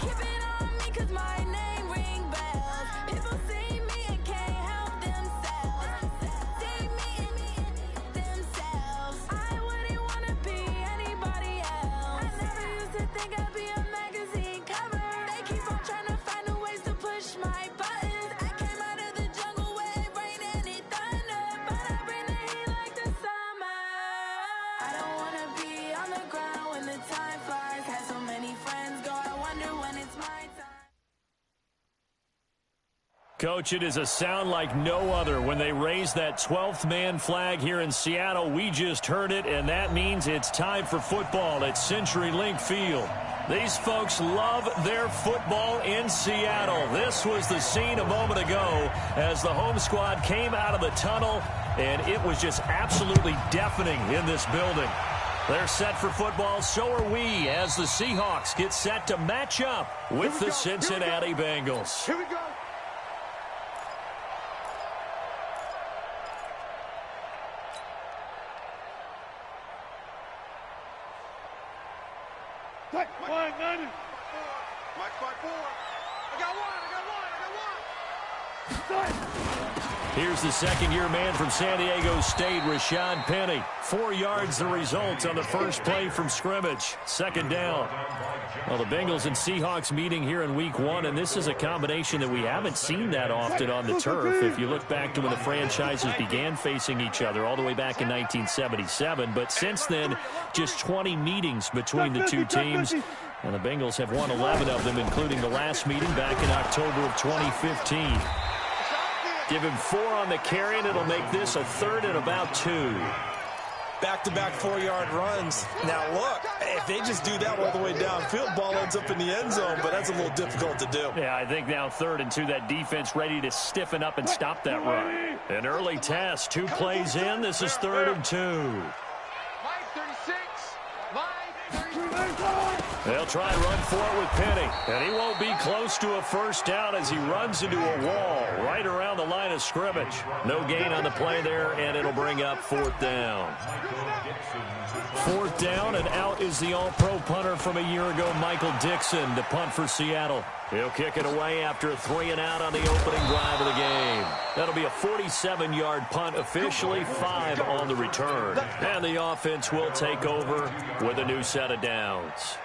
Keep it on me 'cause my name ring bells. People see me and can't help themselves. See me and themselves. I wouldn't wanna be anybody else. I never used to think I'd be a magazine cover. They keep on trying to find new ways to push my buttons. I came out of the jungle where it rained and it thunder, but I bring the heat like the summer. I don't wanna be on the ground when the time flies. Had so many friends go, I wonder when it's my time. Coach, it is a sound like no other when they raise that 12th man flag here in Seattle. We just heard it, and that means it's time for football at CenturyLink Field. These folks love their football in Seattle. This was the scene a moment ago as the home squad came out of the tunnel, and it was just absolutely deafening in this building. They're set for football, so are we, as the Seahawks get set to match up with the Cincinnati Bengals. Here we go. Mike 90. Mike 5-4. I got one. Here's the second-year man from San Diego State, Rashad Penny. 4 yards the result on the first play from scrimmage. Second down. Well, the Bengals and Seahawks meeting here in Week 1, and this is a combination that we haven't seen that often on the turf. If you look back to when the franchises began facing each other all the way back in 1977, but since then, just 20 meetings between the two teams, and the Bengals have won 11 of them, including the last meeting back in October of 2015. Give him 4 on the carry, and it'll make this a third and about 2. Back-to-back 4-yard runs. Now, look, if they just do that all the way downfield, ball ends up in the end zone, but that's a little difficult to do. Yeah, I think now 3rd and 2, that defense ready to stiffen up and stop that run. An early test, 2 plays in. This is 3rd and 2. They'll try and run for it with Penny, and he won't be close to a first down as he runs into a wall right around the line of scrimmage. No gain on the play there, and it'll bring up 4th down. 4th down, and out is the all-pro punter from a year ago, Michael Dixon, to punt for Seattle. He'll kick it away after a 3-and-out on the opening drive of the game. That'll be a 47-yard punt, officially 5 on the return. And the offense will take over with a new set of downs.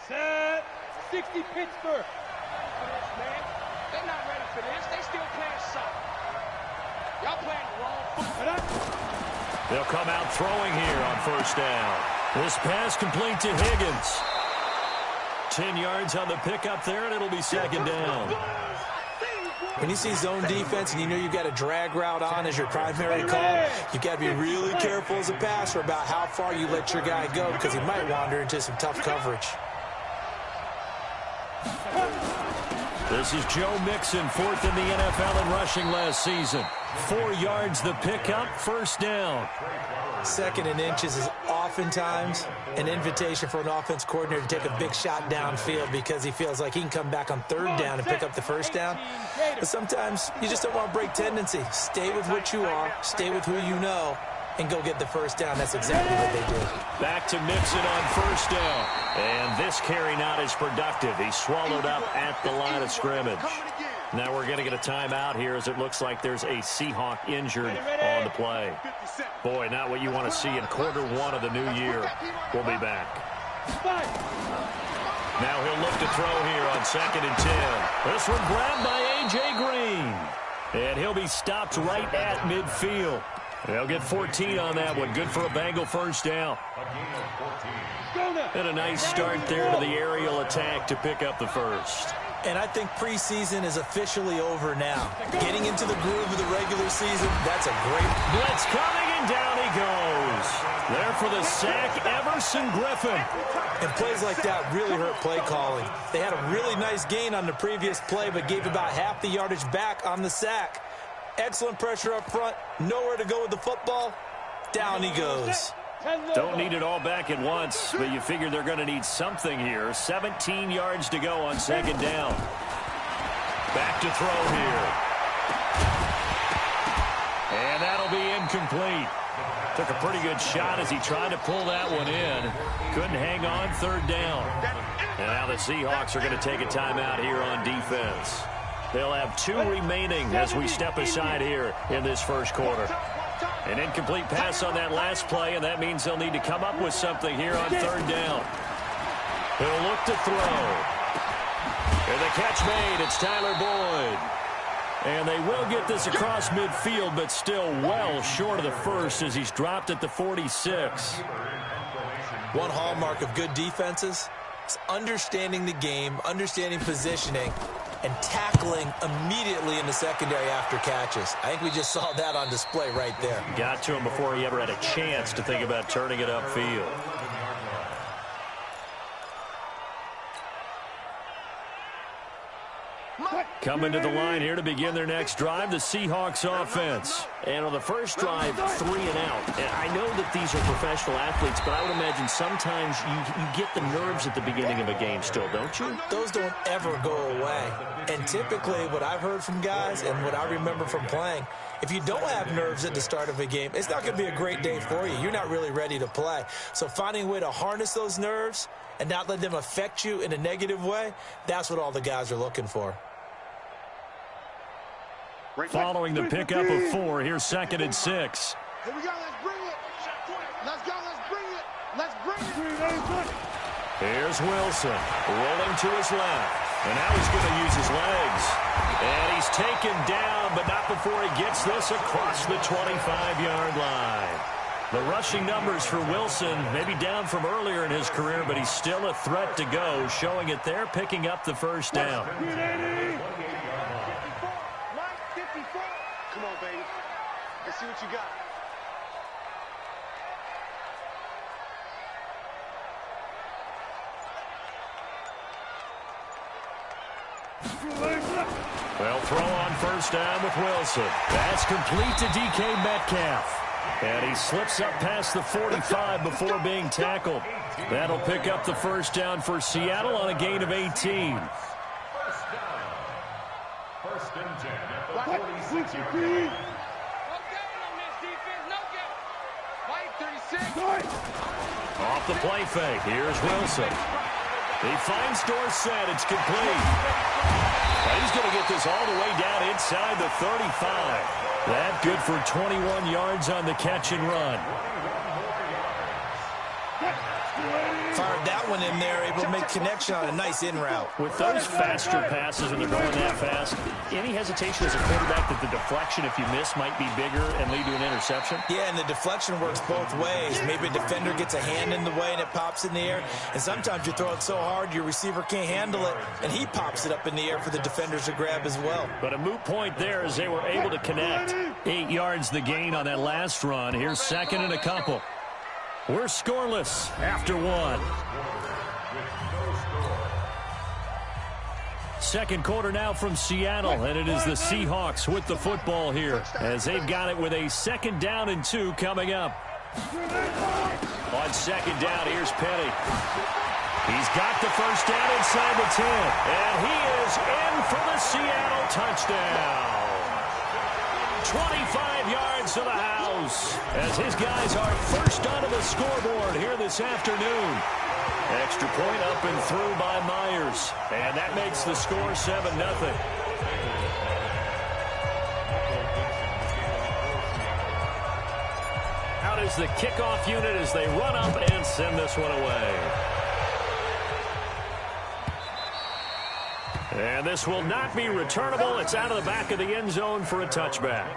Set. 60 Pittsburgh. They're not ready for this. They still playing soft. Y'all playing the wrong football. They'll come out throwing here on first down. This pass complete to Higgins. 10 yards on the pickup there, and it'll be second down. When you see zone defense and you know you've got a drag route on as your primary call, you've got to be really careful as a passer about how far you let your guy go because he might wander into some tough coverage. This is Joe Mixon, 4th in the NFL in rushing last season. 4 yards the pickup, first down. 2nd and inches is oftentimes an invitation for an offense coordinator to take a big shot downfield because he feels like he can come back on 3rd down and pick up the first down. But sometimes you just don't want to break tendency. Stay with what you are, stay with who you know, and go get the first down. That's exactly what they did. Back to Mixon on first down. And this carry not as productive. He's swallowed up at the line of scrimmage. Now we're going to get a timeout here as it looks like there's a Seahawk injured on the play. Boy, not what you want to see in quarter 1 of the new year. We'll be back. Now he'll look to throw here on 2nd and 10. This one grabbed by A.J. Green. And he'll be stopped right at midfield. They'll get 14 on that one. Good for a Bengal first down. And a nice start there to the aerial attack to pick up the first. And I think preseason is officially over now. Getting into the groove of the regular season, that's a great blitz coming, and down he goes. There for the sack, Everson Griffin. And plays like that really hurt play calling. They had a really nice gain on the previous play, but gave about half the yardage back on the sack. Excellent pressure up front. Nowhere to go with the football. Down he goes. Don't need it all back at once, but you figure they're going to need something here. 17 yards to go on 2nd down. Back to throw here. And that'll be incomplete. Took a pretty good shot as he tried to pull that one in. Couldn't hang on, third down. And now the Seahawks are going to take a timeout here on defense. They'll have 2 remaining as we step aside here in this first quarter. An incomplete pass on that last play, and that means they'll need to come up with something here on third down. He'll look to throw. And the catch made. It's Tyler Boyd. And they will get this across midfield, but still well short of the first as he's dropped at the 46. One hallmark of good defenses is understanding the game, understanding positioning, and tackling immediately in the secondary after catches. I think we just saw that on display right there. Got to him before he ever had a chance to think about turning it upfield. Coming to the line here to begin their next drive, the Seahawks offense. And on the first drive, 3 and out. And I know that these are professional athletes, but I would imagine sometimes you get the nerves at the beginning of a game still, don't you? Those don't ever go away. And typically what I've heard from guys and what I remember from playing, if you don't have nerves at the start of a game, it's not going to be a great day for you. You're not really ready to play. So finding a way to harness those nerves and not let them affect you in a negative way, that's what all the guys are looking for. Following the pickup of 4, here's 2nd and 6. Here we go, let's bring it. Let's go, let's bring it. Let's bring it. Here's Wilson, rolling to his left. And now he's going to use his legs. And he's taken down, but not before he gets this across the 25-yard line. The rushing numbers for Wilson maybe down from earlier in his career, but he's still a threat to go, showing it there, picking up the first down. Come on, baby. Let's see what you got. Well, throw on first down with Wilson. That's complete to DK Metcalf. And he slips up past the 45 before being tackled. That'll pick up the first down for Seattle on a gain of 18. First down. First and 10 at the 46-yard line. Off the play fake. Here's Wilson. He finds Dorsett. It's complete. And he's going to get this all the way down inside the 35. That good for 21 yards on the catch and run. Fired that one in there, able to make connection on a nice in route. With those faster passes when they're going that fast, any hesitation as a quarterback that the deflection, if you miss, might be bigger and lead to an interception? Yeah, and the deflection works both ways. Maybe a defender gets a hand in the way and it pops in the air. And sometimes you throw it so hard your receiver can't handle it, and he pops it up in the air for the defenders to grab as well. But a moot point there as they were able to connect. 8 yards the gain on that last run. Here's 2nd and a couple. We're scoreless after 1. Second quarter now from Seattle, and it is the Seahawks with the football here as they've got it with a 2nd down and 2 coming up. On 2nd down, here's Penny. He's got the first down inside the 10, and he is in for the Seattle touchdown. 25 yards to the house as his guys are first onto the scoreboard here this afternoon. Extra point up and through by Myers. And that makes the score 7-0. Out is the kickoff unit as they run up and send this one away. And this will not be returnable. It's out of the back of the end zone for a touchback.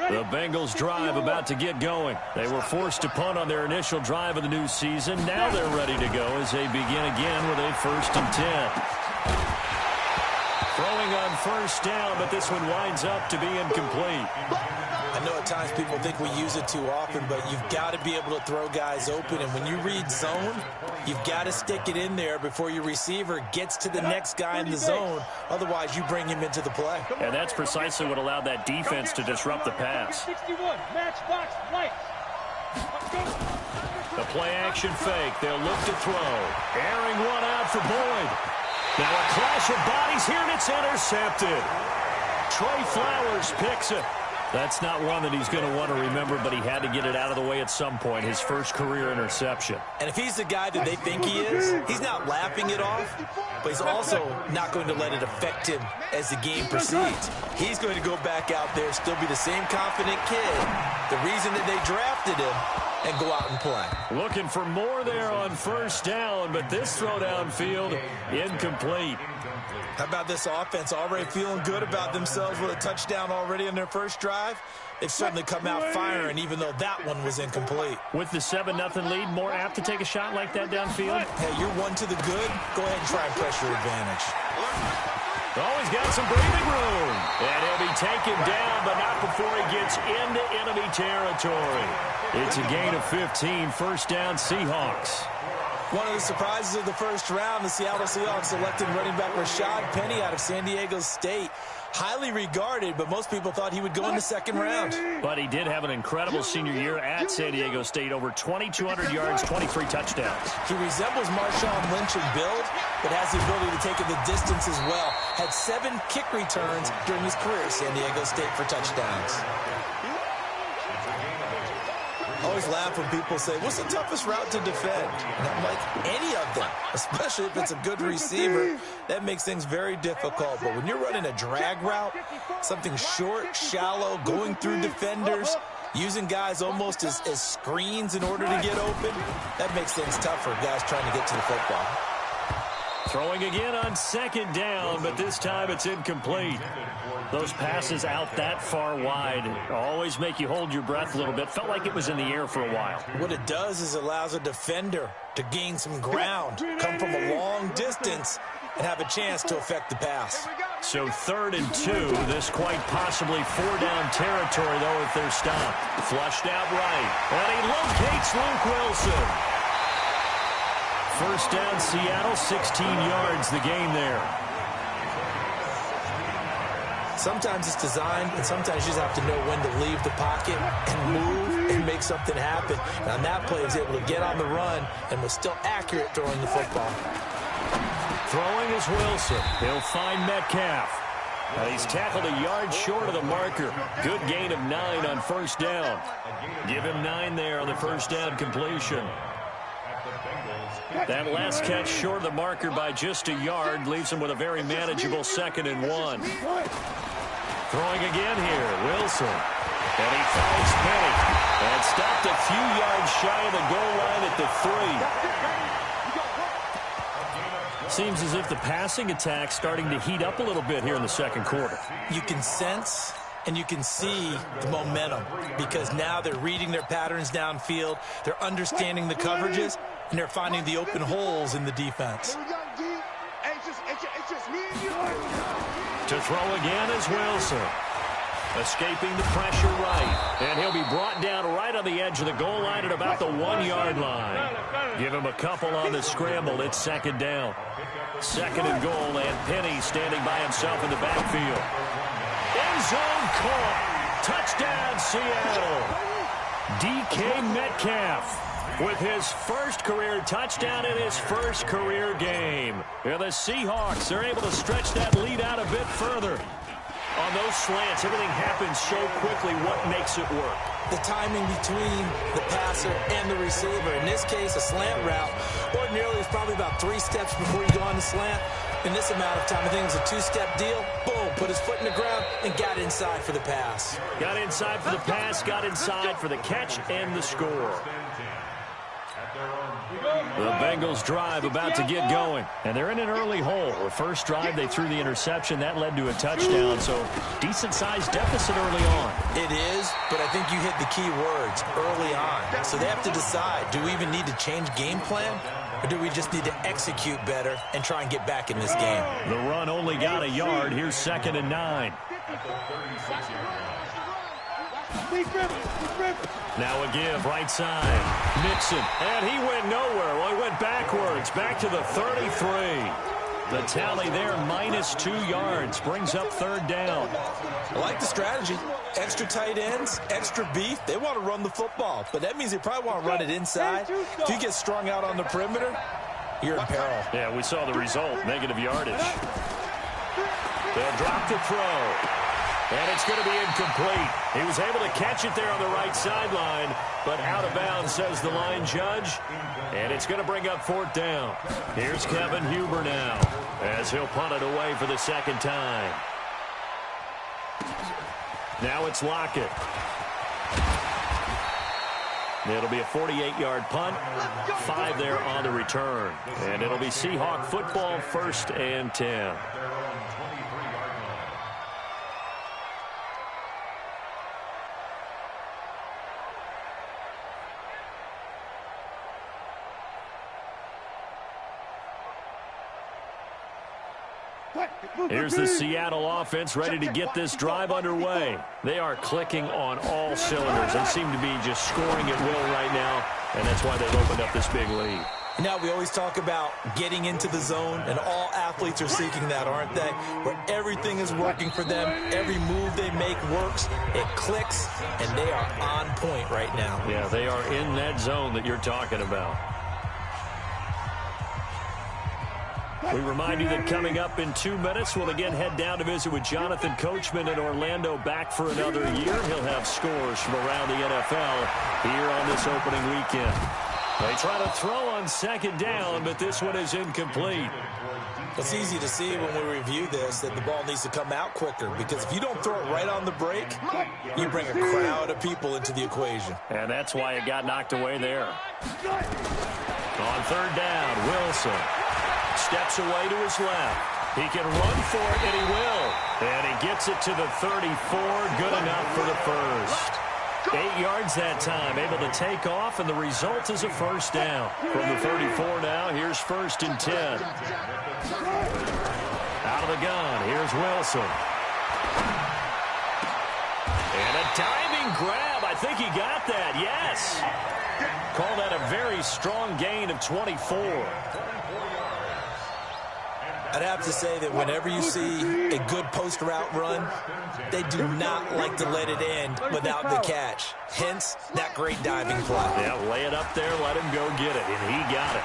The Bengals drive about to get going. They were forced to punt on their initial drive of the new season. Now they're ready to go as they begin again with a 1st and 10. Throwing on first down, but this one winds up to be incomplete. I know at times sometimes people think we use it too often, but you've got to be able to throw guys open. And when you read zone, you've got to stick it in there before your receiver gets to the next guy in the zone. Otherwise, you bring him into the play. And that's precisely what allowed that defense to disrupt the pass. 61, matchbox, lights. The play-action fake. They'll look to throw. Airing one out for Boyd. Now a clash of bodies here, and it's intercepted. Trey Flowers picks it. That's not one that he's going to want to remember, but he had to get it out of the way at some point, his first career interception. And if he's the guy that they think he is, he's not laughing it off, but he's also not going to let it affect him as the game proceeds. He's going to go back out there, still be the same confident kid, the reason that they drafted him, and go out and play. Looking for more there on first down, but this throw downfield incomplete. How about this offense already feeling good about themselves with a touchdown already in their first drive? They've certainly come out firing, even though that one was incomplete. With the 7-0 lead, more apt to take a shot like that downfield? Hey, you're one to the good. Go ahead and try and press your advantage. Oh, he's got some breathing room. And he'll be taken down, but not before he gets into enemy territory. It's a gain of 15, first down Seahawks. One of the surprises of the first round, the Seattle Seahawks selected running back Rashad Penny out of San Diego State. Highly regarded, but most people thought he would go in the second round. But he did have an incredible senior year at San Diego State, over 2,200 yards, 23 touchdowns. He resembles Marshawn Lynch in build, but has the ability to take it the distance as well. Had 7 kick returns during his career at San Diego State for touchdowns. I always laugh when people say, what's the toughest route to defend? And I'm like, any of them, especially if it's a good receiver. That makes things very difficult. But when you're running a drag route, something short, shallow, going through defenders, using guys almost as screens in order to get open, that makes things tough for guys trying to get to the football. Throwing again on second down, but this time it's incomplete. Those passes out that far wide always make you hold your breath a little bit. Felt like it was in the air for a while. What it does is it allows a defender to gain some ground, come from a long distance, and have a chance to affect the pass. So 3rd and 2, this quite possibly 4-down territory, though, if they're stopped. Flushed out right, and he locates Luke Wilson. First down, Seattle, 16 yards, the gain there. Sometimes it's designed, and sometimes you just have to know when to leave the pocket and move and make something happen. And on that play, he was able to get on the run and was still accurate throwing the football. Throwing is Wilson. He'll find Metcalf. He's tackled a yard short of the marker. Good gain of 9 on first down. Give him 9 there on the first down completion. That last catch short of the marker by just a yard leaves him with a very manageable 2nd and 1. Throwing again here, Wilson. And he finds Penny. And stopped a few yards shy of the goal line at the 3. Seems as if the passing attack's starting to heat up a little bit here in the second quarter. You can sense and you can see the momentum because now they're reading their patterns downfield, they're understanding the coverages, and they're finding the open holes in the defense. To throw again is Wilson. Escaping the pressure right. And he'll be brought down right on the edge of the goal line at about the 1-yard line. Give him a couple on the scramble. It's 2nd down. 2nd and goal, and Penny standing by himself in the backfield. End zone caught. Touchdown, Seattle. DK Metcalf with his first career touchdown in his first career game. And the Seahawks are able to stretch that lead out a bit further. On those slants, everything happens so quickly. What makes it work? The timing between the passer and the receiver. In this case, a slant route. Ordinarily, it's probably about 3 steps before you go on the slant. In this amount of time, I think it was a 2-step deal. Boom, put his foot in the ground and got inside for the pass. Got inside for the pass, got inside for the catch and the score. The Bengals drive about to get going, and they're in an early hole. The first drive, they threw the interception. That led to a touchdown, so decent-sized deficit early on. It is, but I think you hit the key words, early on. So they have to decide, do we even need to change game plan, or do we just need to execute better and try and get back in this game? The run only got a yard. Here's 2nd and 9. Now a give, right side. Mixon, and he went nowhere. Well, he went backwards, back to the 33. The tally there, -2 yards, brings up third down. I like the strategy. Extra tight ends, extra beef. They want to run the football, but that means they probably want to run it inside. If you get strung out on the perimeter, you're in peril. Yeah, we saw the result, negative yardage. They'll drop the throw, and it's going to be incomplete. He was able to catch it there on the right sideline, but out of bounds, says the line judge, and it's going to bring up fourth down. Here's Kevin Huber now, as he'll punt it away for the second time. Now it's Lockett. It'll be a 48-yard punt, 5 there on the return. And it'll be Seahawk football, 1st and 10. Here's the Seattle offense ready to get this drive underway. They are clicking on all cylinders. They seem to be just scoring at will right now, and that's why they've opened up this big lead. Now, we always talk about getting into the zone, and all athletes are seeking that, aren't they? Where everything is working for them, every move they make works, it clicks, and they are on point right now. Yeah, they are in that zone that you're talking about. We remind you that coming up in 2 minutes, we'll again head down to visit with Jonathan Coachman in Orlando, back for another year. He'll have scores from around the NFL here on this opening weekend. They try to throw on second down, but this one is incomplete. It's easy to see when we review this that the ball needs to come out quicker, because if you don't throw it right on the break, you bring a crowd of people into the equation. And that's why it got knocked away there. On third down, Wilson steps away to his left. He can run for it, and he will. And he gets it to the 34. Good enough for the first. 8 yards that time, able to take off, and the result is a first down. From the 34 now, here's 1st and 10. Out of the gun, here's Wilson. And a diving grab. I think he got that, yes. Call that a very strong gain of 24. I'd have to say that whenever you see a good post route run, they do not like to let it end without the catch. Hence, that great diving play. Yeah, lay it up there, let him go get it, and he got it.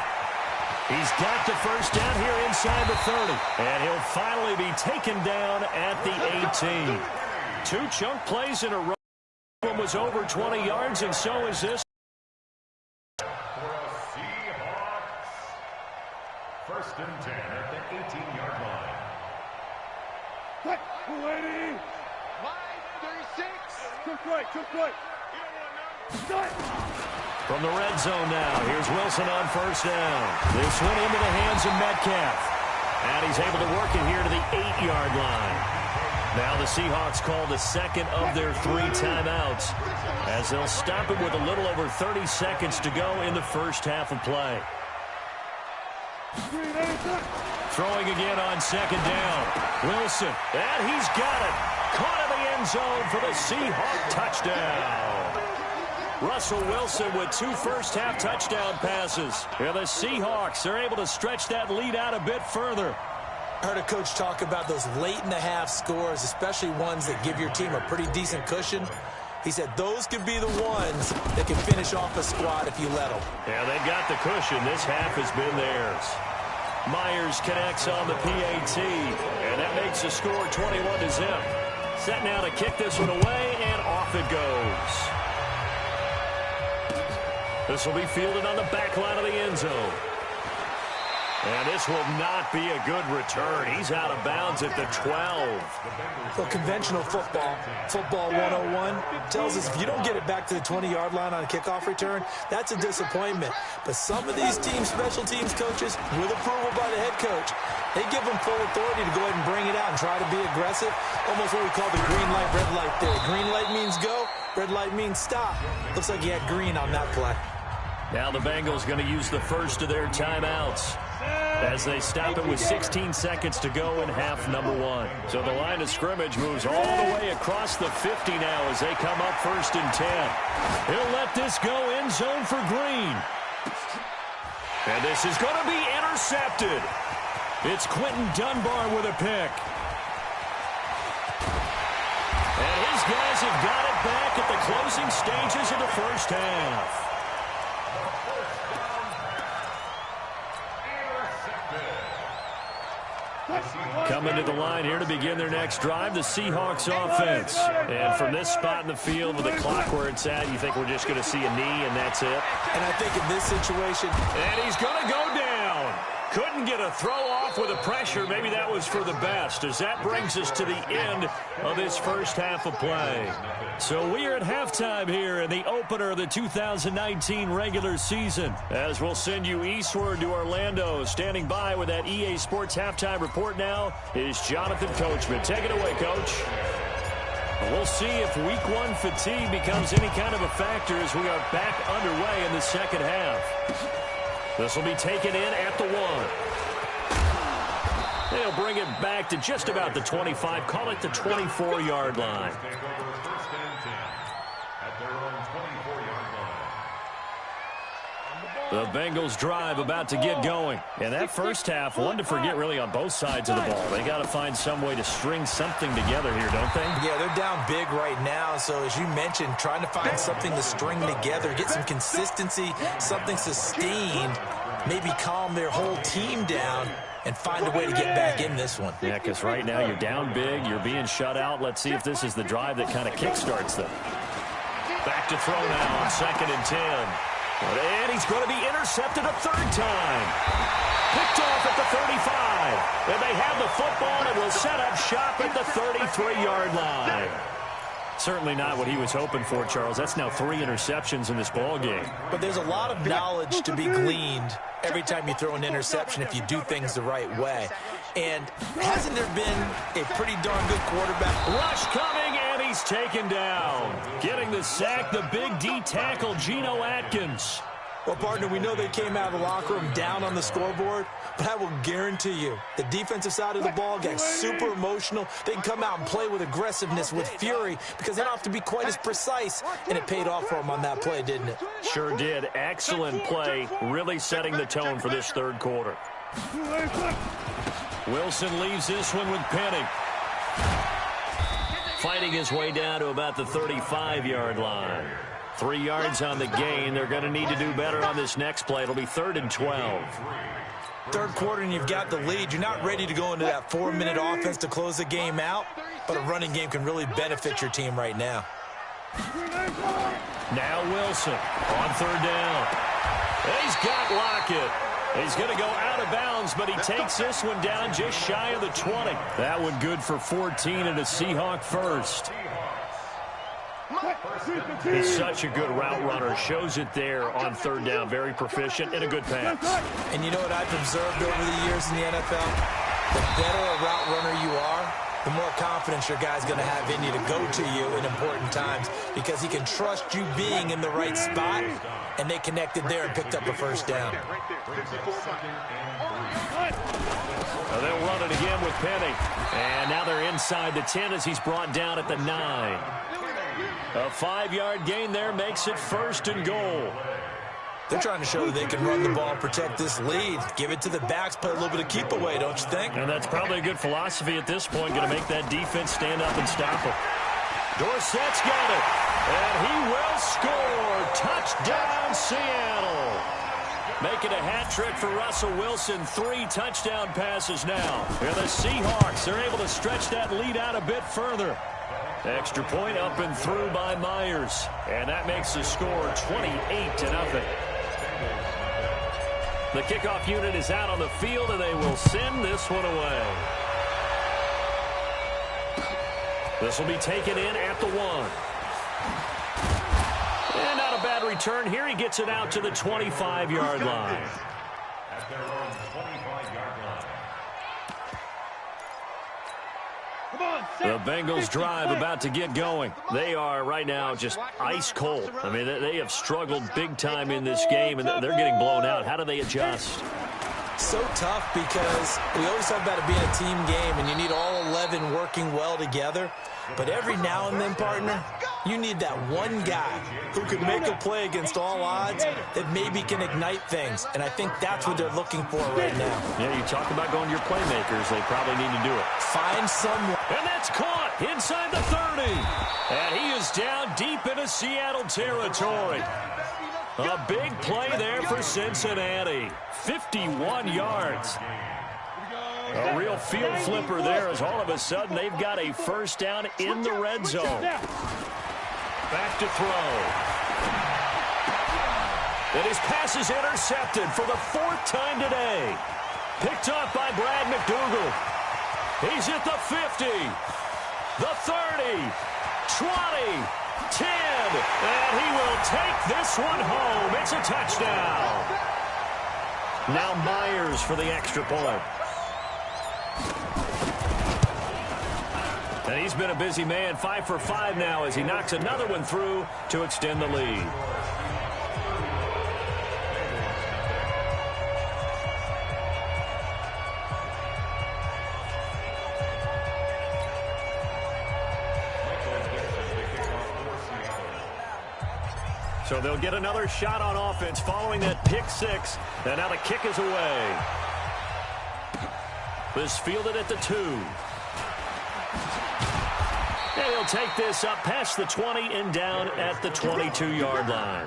He's got the first down here inside the 30, and he'll finally be taken down at the 18. 2 chunk plays in a row. One was over 20 yards, and so is this. First and 10 at the 18-yard line. Cut, 280. 536. Took right. From the red zone now, here's Wilson on first down. This one into the hands of Metcalf. And he's able to work it here to the 8-yard line. Now the Seahawks call the second of their 3 timeouts, as they'll stop it with a little over 30 seconds to go in the first half of play. Throwing again on second down. Wilson, and he's got it. Caught in the end zone for the Seahawk touchdown. Russell Wilson with 2 first-half touchdown passes. And the Seahawks are able to stretch that lead out a bit further. I heard a coach talk about those late-in-the-half scores, especially ones that give your team a pretty decent cushion. He said those could be the ones that can finish off a squad if you let them. Yeah, they've got the cushion. This half has been theirs. Myers connects on the PAT, and that makes the score 21-0. Set now to kick this one away, and off it goes. This will be fielded on the back line of the end zone. And this will not be a good return. He's out of bounds at the 12. Well, conventional football 101, tells us if you don't get it back to the 20-yard line on a kickoff return, that's a disappointment. But some of these teams, special teams coaches, with approval by the head coach, they give them full authority to go ahead and bring it out and try to be aggressive. Almost what we call the green light, red light theory. Green light means go, red light means stop. Looks like he had green on that play. Now the Bengals going to use the first of their timeouts. as they stop it with 16 seconds to go in half number one. So the line of scrimmage moves all the way across the 50 now as they come up 1st and 10. He'll let this go end zone for Green. And this is going to be intercepted. It's Quentin Dunbar with a pick. And his guys have got it back at the closing stages of the first half. Coming to the line here to begin their next drive, the Seahawks offense. And from this spot in the field with the clock where it's at, you think we're just going to see a knee and that's it? And I think in this situation... And he's going to go down. Couldn't get a throw off with the pressure. Maybe that was for the best, as that brings us to the end of this first half of play. So we are at halftime here in the opener of the 2019 regular season, as we'll send you eastward to Orlando. Standing by with that EA Sports halftime report now is Jonathan Coachman. Take it away, Coach. We'll see if week one fatigue becomes any kind of a factor as we are back underway in the second half. This will be taken in at the 1. They'll bring it back to just about the 25, call it the 24-yard line. The Bengals drive about to get going. And that first half, one to forget really on both sides of the ball. They got to find some way to string something together here, don't they? Yeah, they're down big right now. So as you mentioned, trying to find something to string together, get some consistency, something sustained, maybe calm their whole team down and find a way to get back in this one. Yeah, because right now you're down big, you're being shut out. Let's see if this is the drive that kind of kickstarts them. Back to throw now on 2nd and 10. And he's going to be intercepted a third time. Picked off at the 35. And they have the football and will set up shop at the 33-yard line. Certainly not what he was hoping for, Charles. That's now 3 interceptions in this ball game. But there's a lot of knowledge to be gleaned every time you throw an interception if you do things the right way. And hasn't there been a pretty darn good quarterback? Rush coming, and he's taken down. Getting the sack, the big D tackle, Geno Atkins. Well, partner, we know they came out of the locker room down on the scoreboard, but I will guarantee you the defensive side of the ball got super emotional. They can come out and play with aggressiveness, with fury, because they don't have to be quite as precise, and it paid off for them on that play, didn't it? Sure did. Excellent play, really setting the tone for this third quarter. Wilson leaves this one with Penny. Fighting his way down to about the 35-yard line. 3 yards on the gain. They're going to need to do better on this next play. It'll be 3rd and 12. Third quarter and you've got the lead. You're not ready to go into that 4-minute offense to close the game out, but a running game can really benefit your team right now. Now Wilson on 3rd down. He's got Lockett. He's going to go out of bounds, but he takes this one down just shy of the 20. That one good for 14 and a Seahawk first. He's such a good route runner. Shows it there on 3rd down. Very proficient and a good pass. And you know what I've observed over the years in the NFL? The better a route runner you are, the more confidence your guy's going to have in you to go to you in important times because he can trust you being in the right spot, and they connected there and picked up a first down. Well, they'll run it again with Penny. And now they're inside the 10 as he's brought down at the 9. A 5-yard gain there makes it 1st and goal. They're trying to show that they can run the ball and protect this lead. Give it to the backs, play a little bit of keep away, don't you think? And that's probably a good philosophy at this point, going to make that defense stand up and stop him. Dorsett's got it, and he will score. Touchdown, Seattle. Making a hat trick for Russell Wilson. 3 touchdown passes now. And the Seahawks are able to stretch that lead out a bit further. Extra point up and through by Myers. And that makes the score 28-0. The kickoff unit is out on the field, and they will send this one away. This will be taken in at the 1. And not a bad return here. He gets it out to the 25-yard line. At their own 25-yard line. The Bengals drive about to get going. They are right now just ice cold. I mean, they have struggled big time in this game, and they're getting blown out. How do they adjust? so tough because we always talk about it being a team game and you need all 11 working well together. But every now and then, partner, you need that one guy who can make a play against all odds that maybe can ignite things. And I think that's what they're looking for right now. Yeah, you talk about going to your playmakers. They probably need to do it. Find someone. And that's caught inside the 30. And he is down deep into Seattle territory. A big play there for Cincinnati. 51 yards. A real field flipper there as all of a sudden they've got a first down in the red zone. Back to throw. And his pass is intercepted for the 4th time today. Picked up by Brad McDougal. He's at the 50, the 30, 20, 10, and he will take this one home. It's a touchdown. Now Myers for the extra point. And he's been a busy man, 5 for 5 now as he knocks another one through to extend the lead. So they'll get another shot on offense following that pick 6. And now the kick is away. This fielded at the 2. And he'll take this up past the 20 and down at the 22-yard line.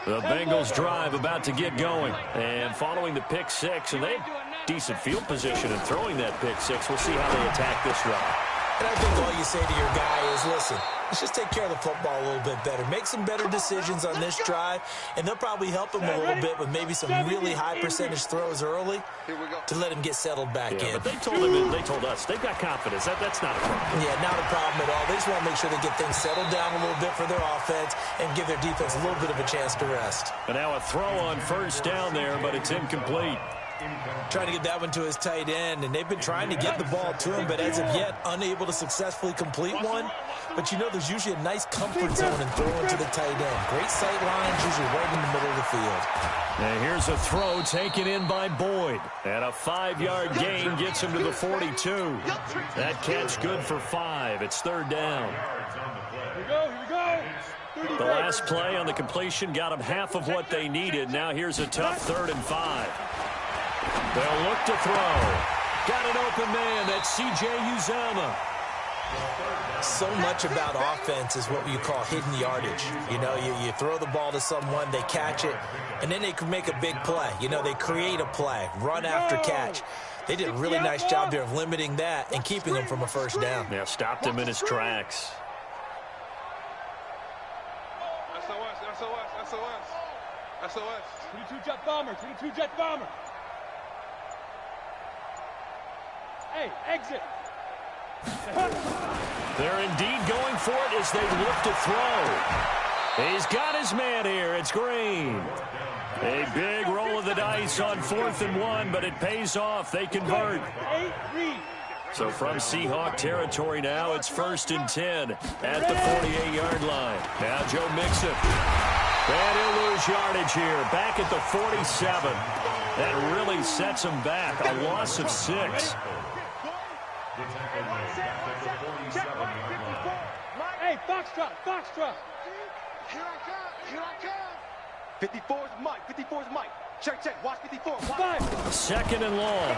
The Bengals drive about to get going. And following the pick 6, and they have decent field position in throwing that pick 6. We'll see how they attack this drive. And I think all you say to your guy is, listen, let's just take care of the football a little bit better. Make some better decisions on this drive, and they'll probably help him a little bit with maybe some really high percentage throws early to let him get settled back in. But they told him, they told us, they've got confidence. That's not a problem. Yeah, not a problem at all. They just want to make sure they get things settled down a little bit for their offense and give their defense a little bit of a chance to rest. And now a throw on first down there, but it's incomplete. Trying to get that one to his tight end, and they've been trying to get the ball to him, but as of yet, unable to successfully complete one. But you know there's usually a nice comfort zone in throwing to the tight end. Great sight lines, usually right in the middle of the field. And here's a throw taken in by Boyd. And a 5-yard gain gets him to the 42. That catch good for 5. It's 3rd down. Here we go. The last play on the completion got them half of what they needed. Now here's a tough 3rd and 5. They'll look to throw. Got an open man. That's C.J. Uzomah. So much about offense is what you call hidden yardage. You know, you throw the ball to someone, they catch it, and then they can make a big play. You know, they create a play, run after catch. They did a really nice job there of limiting that and keeping him from a first down. Yeah, stopped him in his tracks. SOS. 22 jet bomber, 22 jet bomber. Hey, exit. They're indeed going for it as they look to throw. He's got his man here. It's Green. A big roll of the dice on 4th and 1, but it pays off. They convert. So from Seahawk territory now, it's 1st and 10 at the 48-yard line. Now Joe Mixon. And he'll lose yardage here. Back at the 47. That really sets him back. A loss of 6. Hey, Foxtrot. Here I come. 54's Mike. Check. Watch 54. Watch. 2nd and long.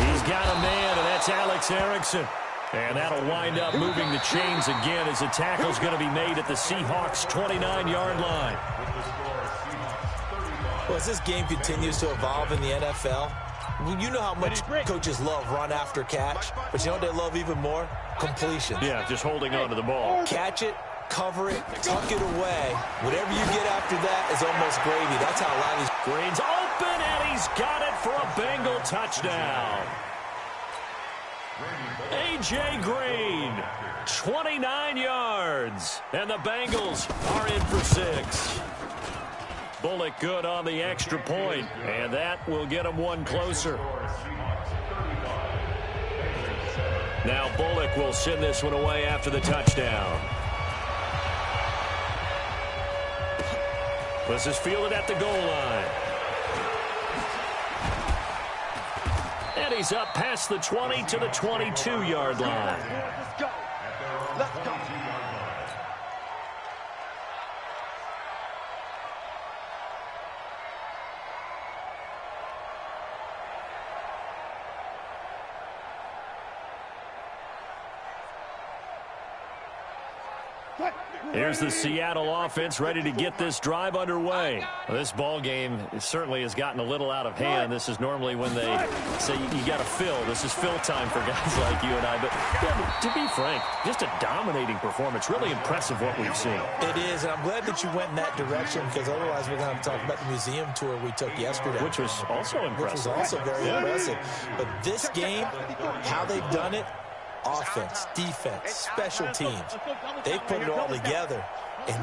He's got a man, and that's Alex Erickson. And that'll wind up moving the chains again as the tackle's going to be made at the Seahawks' 29-yard line. Well, as this game continues to evolve in the NFL, you know how much coaches love run after catch, but you know what they love even more? Completions. Yeah, just holding on to the ball. Catch it, cover it, tuck it away. Whatever you get after that is almost gravy. That's how a lot of these... Green's open, and he's got it for a Bengal touchdown. A.J. Green, 29 yards, and the Bengals are in for 6. Bullock good on the extra point, and that will get them one closer. Now Bullock will send this one away after the touchdown. This is fielded at the goal line. And he's up past the 20 to the 22-yard line. Let's go. Let's go. Here's the Seattle offense ready to get this drive underway. Well, this ball game certainly has gotten a little out of hand. This is normally when they say you got to fill. This is fill time for guys like you and I. But yeah, to be frank, just a dominating performance. Really impressive what we've seen. It is, and I'm glad that you went in that direction because otherwise we're going to have to talk about the museum tour we took yesterday. Which was also impressive. Which was also very impressive. But this game, how they've done it, offense, defense, special teams, they put it all together. And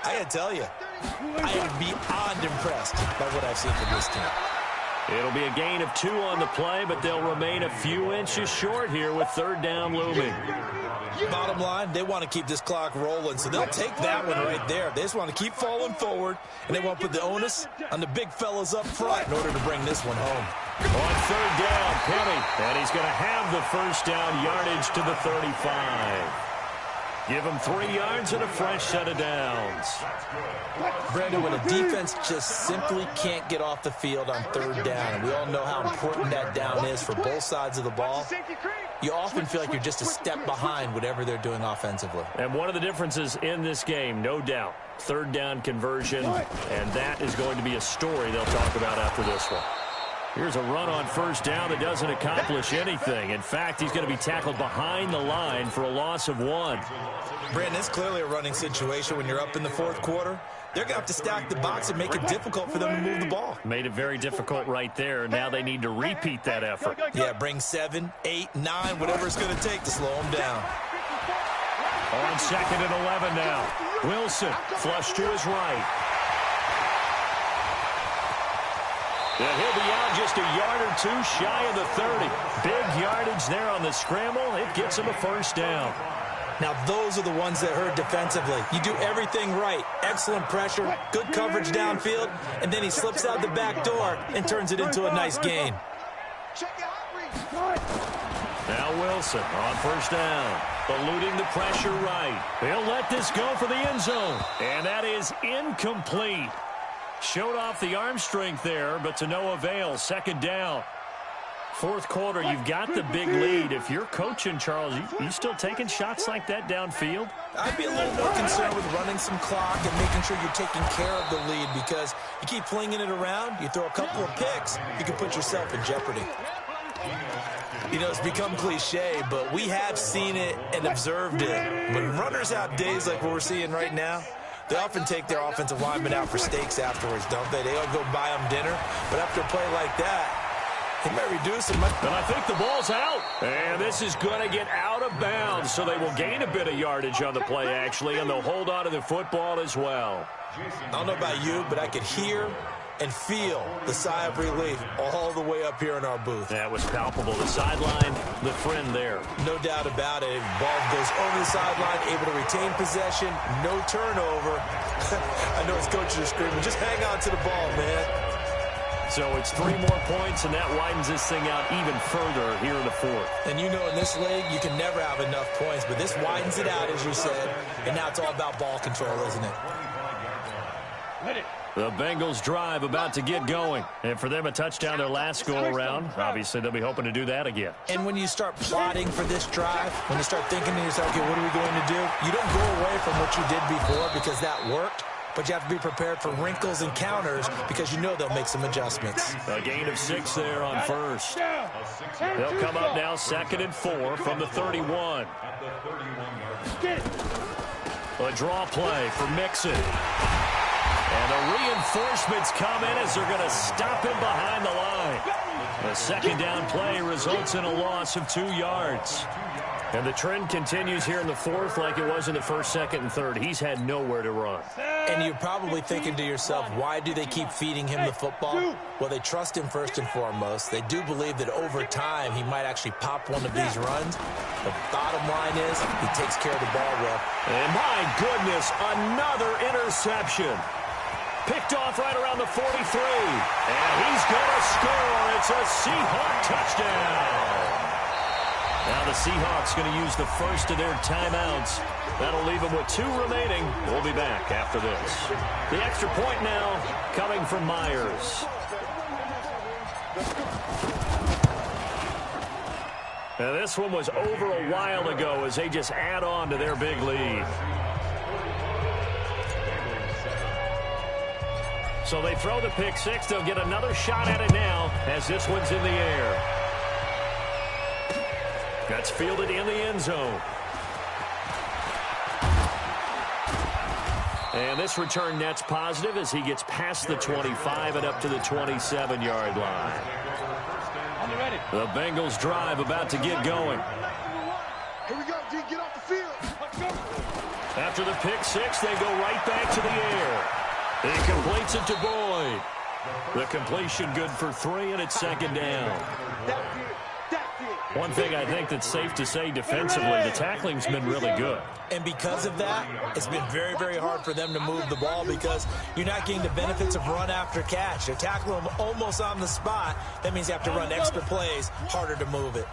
I got to tell you, I am beyond impressed by what I've seen from this team. It'll be a gain of 2 on the play, but they'll remain a few inches short here with third down looming. Bottom line, they want to keep this clock rolling, so they'll take that one right there. They just want to keep falling forward, and they want to put the onus on the big fellas up front in order to bring this one home. On third down, Penny, and he's going to have the first down yardage to the 35. Give him 3 yards and a fresh set of downs. Brandon, when a defense just simply can't get off the field on third down, and we all know how important that down is for both sides of the ball, you often feel like you're just a step behind whatever they're doing offensively. And one of the differences in this game, no doubt, third down conversion, and that is going to be a story they'll talk about after this one. Here's a run on first down that doesn't accomplish anything. In fact, he's going to be tackled behind the line for a loss of 1. Brandon, it's clearly a running situation when you're up in the fourth quarter. They're going to have to stack the box and make it difficult for them to move the ball. Made it very difficult right there. Now they need to repeat that effort. Yeah, bring 7, 8, 9, whatever it's going to take to slow them down. On 2nd and 11 now. Wilson flush to his right. And he'll be out just a yard or 2 shy of the 30. Big yardage there on the scramble. It gets him a first down. Now, those are the ones that hurt defensively. You do everything right. Excellent pressure, good coverage downfield, and then he slips out the back door and turns it into a nice gain. Now Wilson on first down. Eluding the pressure right. He'll let this go for the end zone. And that is incomplete. Showed off the arm strength there, but to no avail. Second down. Fourth quarter, you've got the big lead. If you're coaching, Charles, you still taking shots like that downfield? I'd be a little more concerned with running some clock and making sure you're taking care of the lead because you keep flinging it around, you throw a couple of picks, you can put yourself in jeopardy. You know, it's become cliche, but we have seen it and observed it. When runners have days like what we're seeing right now, they often take their offensive linemen out for steaks afterwards, don't they? They all go buy them dinner. But after a play like that, he might reduce him. And I think the ball's out. And this is going to get out of bounds, so they will gain a bit of yardage on the play, actually, and they'll hold on to the football as well. I don't know about you, but I could hear and feel the sigh of relief all the way up here in our booth. That was palpable. The sideline, the friend there. No doubt about it. Ball goes over the sideline, able to retain possession, no turnover. I know his coaches are screaming, just hang on to the ball, man. So it's 3 more points, and that widens this thing out even further here in the fourth. And you know in this league, you can never have enough points, but this widens it out, as you said, and now it's all about ball control, isn't it? The Bengals drive about to get going. And for them, a touchdown their last go-around. Obviously, they'll be hoping to do that again. And when you start plotting for this drive, when you start thinking to yourself, okay, what are we going to do? You don't go away from what you did before because that worked. But you have to be prepared for wrinkles and counters because you know they'll make some adjustments. A gain of 6 there on first. They'll come up now 2nd and 4 from the 31. A draw play for Mixon. And the reinforcements come in as they're going to stop him behind the line. The second down play results in a loss of 2 yards. And the trend continues here in the fourth like it was in the first, second, and third. He's had nowhere to run. And you're probably thinking to yourself, why do they keep feeding him the football? Well, they trust him first and foremost. They do believe that over time he might actually pop one of these runs. The bottom line is he takes care of the ball well. And my goodness, another interception. Picked off right around the 43. And he's going to score. It's a Seahawk touchdown. Now the Seahawks going to use the first of their timeouts. That'll leave them with 2 remaining. We'll be back after this. The extra point now coming from Myers. Now this one was over a while ago as they just add on to their big lead. So they throw the pick 6. They'll get another shot at it now as this one's in the air. That's fielded in the end zone. And this return net's positive as he gets past the 25 and up to the 27-yard line. The Bengals drive about to get going. Here we go, D. Get off the field. Let's go. After the pick 6, they go right back to the air. He completes it to Boyd. The completion good for 3, and it's second down. One thing I think that's safe to say defensively, the tackling's been really good. And because of that, it's been very, very hard for them to move the ball because you're not getting the benefits of run after catch. You tackle them almost on the spot. That means you have to run extra plays, harder to move it.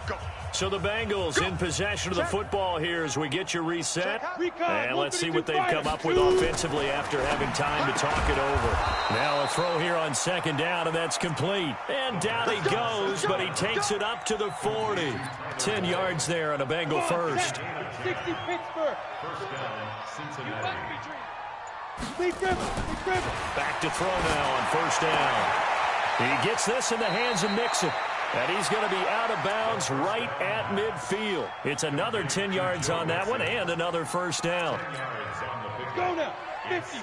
So the Bengals in possession of the football here as we get you reset. And let's see what they've come up with offensively after having time to talk it over. Now a throw here on second down, and that's complete. And down he goes, but he takes it up to the 40. 10 yards there on a Bengal first. 60 Pittsburgh. Back to throw now on first down. He gets this in the hands of Mixon. And he's going to be out of bounds right at midfield. It's another 10 yards on that one and another first down. Go now.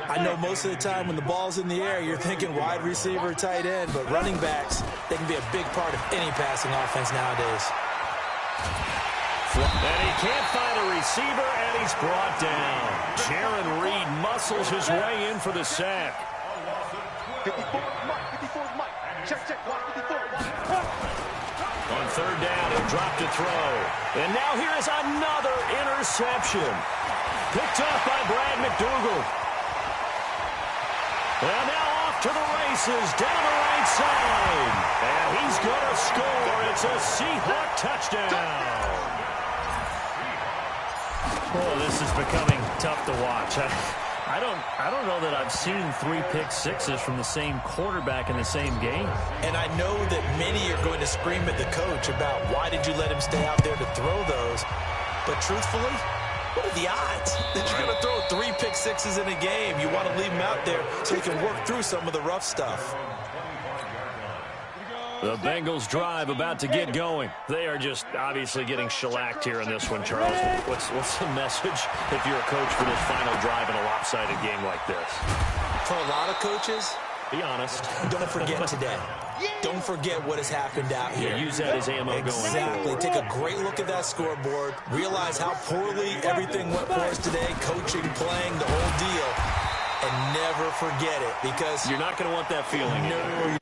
I know most of the time when the ball's in the air, you're thinking wide receiver, tight end, but running backs, they can be a big part of any passing offense nowadays. And he can't find a receiver, and he's brought down. Jaron Reed muscles his way in for the sack. 54 Mike. Check, watch 54. On third down, he'll drop to throw. And now here is another interception. Picked off by Brad McDougal. And now off to the races, down the right side. And he's going to score. It's a Seahawk touchdown. Oh, this is becoming tough to watch. I don't know that I've seen 3 pick sixes from the same quarterback in the same game. And I know that many are going to scream at the coach about why did you let him stay out there to throw those. But truthfully, what are the odds that you're going to throw 3 pick sixes in a game? You want to leave him out there so he can work through some of the rough stuff. The Bengals drive about to get going. They are just obviously getting shellacked here in this one, Charles. What's the message if you're a coach for this final drive in a lopsided game like this? For a lot of coaches, be honest. Don't forget today. Don't forget what has happened out here. Yeah, use that as ammo going forward. Exactly. Take a great look at that scoreboard. Realize how poorly everything went for us today, coaching, playing, the whole deal. And never forget it because you're not going to want that feeling. No.